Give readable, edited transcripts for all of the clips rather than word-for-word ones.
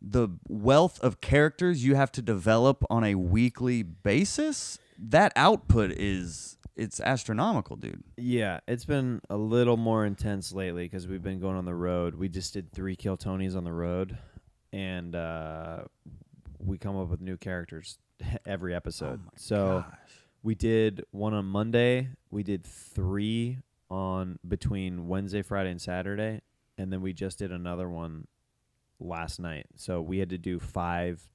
the wealth of characters you have to develop on a weekly basis, that output it's astronomical, dude. Yeah, it's been a little more intense lately because we've been going on the road. We just did 3 Kill Tonys on the road, and we come up with new characters every episode. So we did one on Monday. We did 3 on between Wednesday, Friday, and Saturday, and then we just did another one last night. So we had to do 5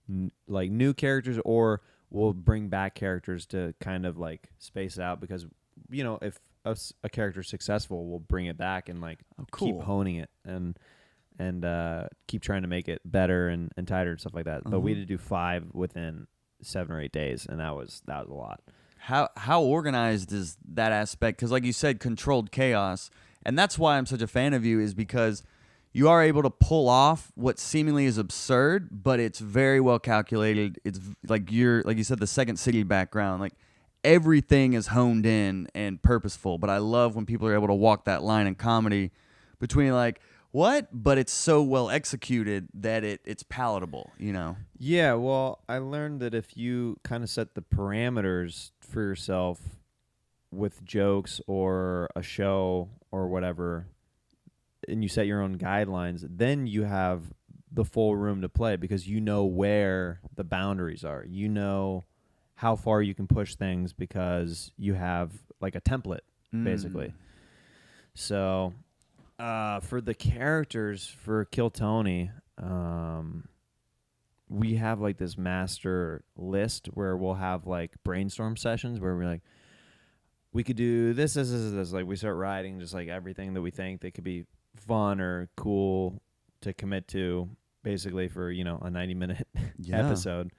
new characters, or we'll bring back characters to kind of like space it out, because if a character's successful, we'll bring it back and keep honing it and keep trying to make it better and tighter and stuff like that. But we had to do 5 within 7 or 8 days, and that was a lot. How organized is that aspect? Because like you said, controlled chaos, and that's why I'm such a fan of you, is because you are able to pull off what seemingly is absurd, but it's very well calculated. It's like you said, the Second City background, like everything is honed in and purposeful. But I love when people are able to walk that line in comedy between like, what? But it's so well executed that it's palatable, Yeah, well, I learned that if you kind of set the parameters for yourself with jokes or a show or whatever, and you set your own guidelines, then you have the full room to play, because you know where the boundaries are. You know how far you can push things because you have like a template, basically. So for the characters for Kill Tony, we have like this master list where we'll have like brainstorm sessions where we're like, we could do this. Like we start writing just like everything that we think that could be fun or cool to commit to, basically for a 90-minute episode.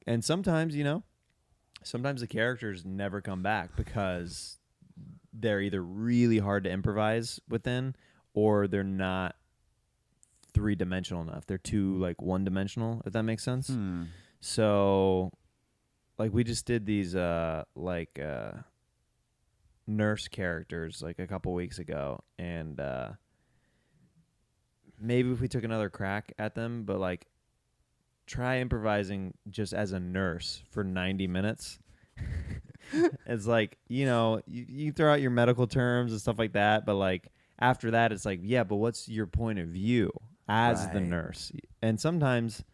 And sometimes the characters never come back because they're either really hard to improvise within, or they're not 3-dimensional enough. They're too like 1-dimensional, if that makes sense. So like we just did these nurse characters like a couple weeks ago, and maybe if we took another crack at them, but like try improvising just as a nurse for 90 minutes. It's like, you throw out your medical terms and stuff like that, but like after that, it's like, yeah, but what's your point of view as the nurse? And sometimes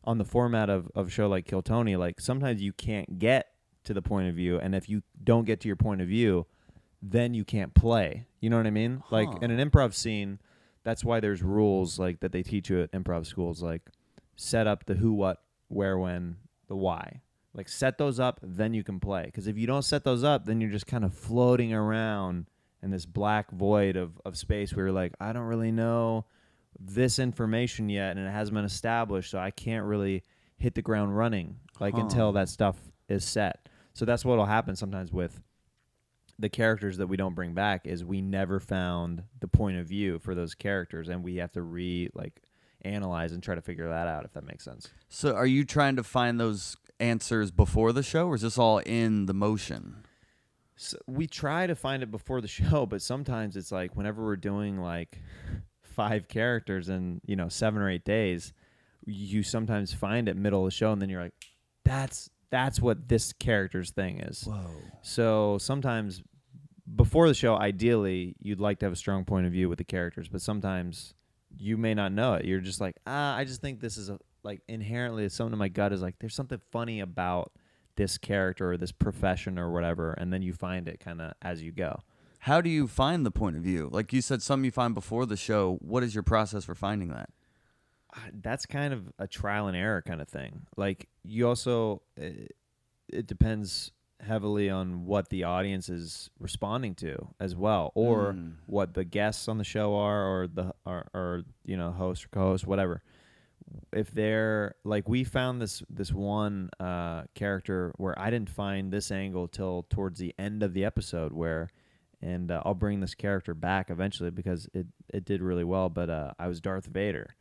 on the format of a show like Kill Tony, like sometimes you can't get to the point of view, and if you don't get to your point of view, then you can't play. You know what I mean? Like in an improv scene, that's why there's rules like that they teach you at improv schools, like set up the who, what, where, when, the why. Like set those up, then you can play. Because if you don't set those up, then you're just kind of floating around in this black void of space where you're like, I don't really know this information yet, and it hasn't been established, so I can't really hit the ground running until that stuff is set. So that's what'll happen sometimes with the characters that we don't bring back, is we never found the point of view for those characters, and we have to analyze and try to figure that out, if that makes sense. So are you trying to find those answers before the show, or is this all in the motion? So we try to find it before the show, but sometimes it's like whenever we're doing like 5 characters in 7 or 8 days, you sometimes find it middle of the show, and then you're like, that's what this character's thing is. Whoa. So sometimes before the show, ideally, you'd like to have a strong point of view with the characters, but sometimes you may not know it. You're just like, I just think this is inherently something in my gut is like, there's something funny about this character or this profession or whatever, and then you find it kind of as you go. How do you find the point of view? Like you said, some you find before the show. What is your process for finding that? That's kind of a trial and error kind of thing. Like you also, it depends heavily on what the audience is responding to as well, or what the guests on the show are, or the host or co-host, whatever. If they're like, we found this one character where I didn't find this angle till towards the end of the episode, and I'll bring this character back eventually because it did really well. But I was Darth Vader,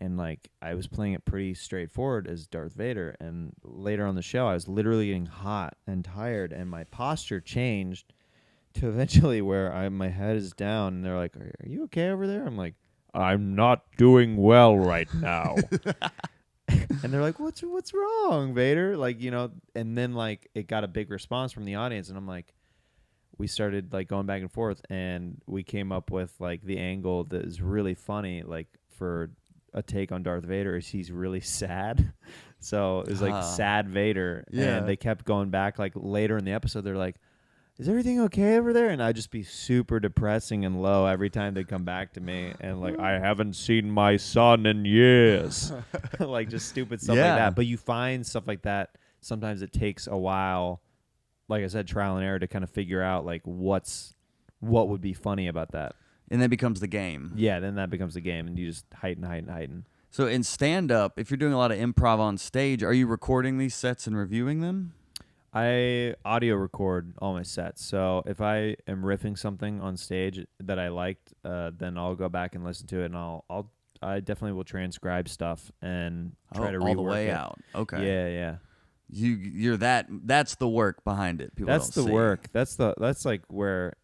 and like I was playing it pretty straightforward as Darth Vader. And later on the show, I was literally getting hot and tired, and my posture changed to eventually where my head is down, and they're like, "Are you okay over there?" I'm like, I'm not doing well right now. And they're like, what's wrong, Vader? Like, and then like it got a big response from the audience, and I'm like, we started like going back and forth, and we came up with like the angle that is really funny, like for a take on Darth Vader is he's really sad. So it was like sad Vader. Yeah. And they kept going back like later in the episode, they're like, is everything okay over there? And I'd just be super depressing and low every time they come back to me. And like, I haven't seen my son in years. Like just stupid stuff like that. But you find stuff like that. Sometimes it takes a while, like I said, trial and error to kind of figure out like what would be funny about that. And then becomes the game. Yeah, then that becomes the game, and you just heighten. So in stand-up, if you're doing a lot of improv on stage, are you recording these sets and reviewing them? I audio record all my sets. So if I am riffing something on stage that I liked, then I'll go back and listen to it, and I definitely will transcribe stuff and try to rework all the way it. out. Okay. Yeah. You're that's the work behind it. People That's don't the see. work. That's like where,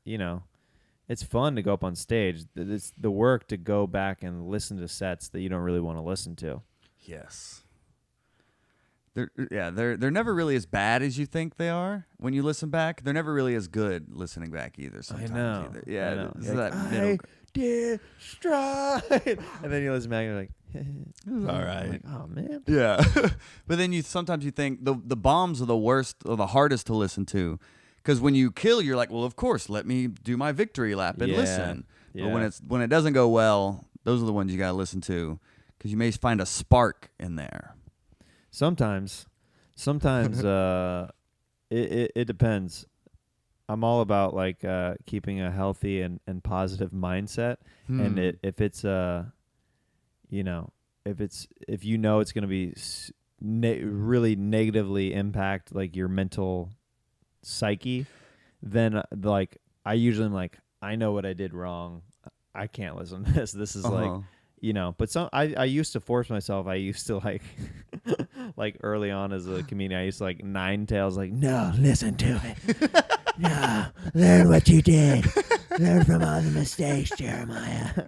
it's fun to go up on stage. It's the work to go back and listen to sets that you don't really want to listen to. Yes. They're never really as bad as you think they are when you listen back. They're never really as good listening back either. Sometimes I know. Either. Yeah, I know. it's Like, that middle. I did stride, and then you listen back and you're like, It's all right. I'm like, oh man. Yeah, but then sometimes you think the bombs are the worst or the hardest to listen to, because when you kill, you're like, well, of course, let me do my victory lap and listen. Yeah. But when it doesn't go well, those are the ones you gotta listen to, because you may find a spark in there. Sometimes it depends. I'm all about like keeping a healthy and positive mindset, and if it's it's going to be really negatively impact like your mental psyche, then like I usually am like, I know what I did wrong. I can't listen to this. This is like, but I used to force myself. I used to like like early on as a comedian, I used to like nine tails like, no, listen to it. No, learn what you did. Learn from all the mistakes, Jeremiah.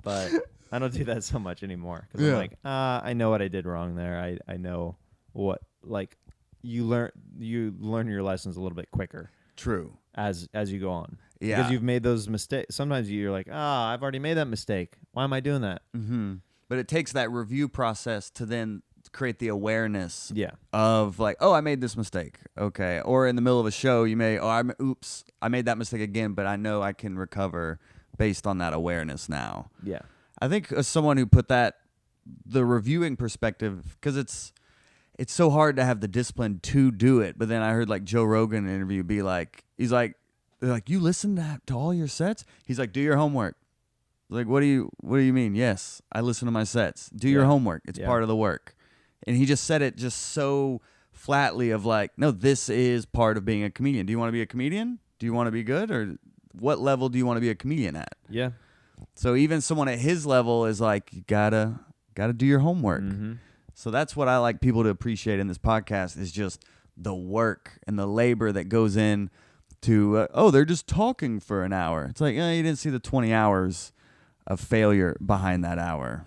But I don't do that so much anymore, because I'm like, I know what I did wrong there. I know what, like, you learn your lessons a little bit quicker. True. As you go on. Yeah. Because you've made those mistakes. Sometimes you're like, I've already made that mistake. Why am I doing that? Mm-hmm. But it takes that review process to then create the awareness of like, I made this mistake. Okay. Or in the middle of a show, you may, I made that mistake again, but I know I can recover based on that awareness now. Yeah. I think as someone who put the reviewing perspective, because it's so hard to have the discipline to do it. But then I heard like Joe Rogan interview be like, they're like, you listen to all your sets? He's like, do your homework. Like, what do you mean? Yes, I listen to my sets. Do your homework. It's part of the work. And he just said it just so flatly of like, no, this is part of being a comedian. Do you want to be a comedian? Do you want to be good? Or what level do you want to be a comedian at? Yeah. So even someone at his level is like, you gotta do your homework. Mm-hmm. So that's what I like people to appreciate in this podcast, is just the work and the labor that goes in to, they're just talking for an hour. It's like, you didn't see the 20 hours of failure behind that hour.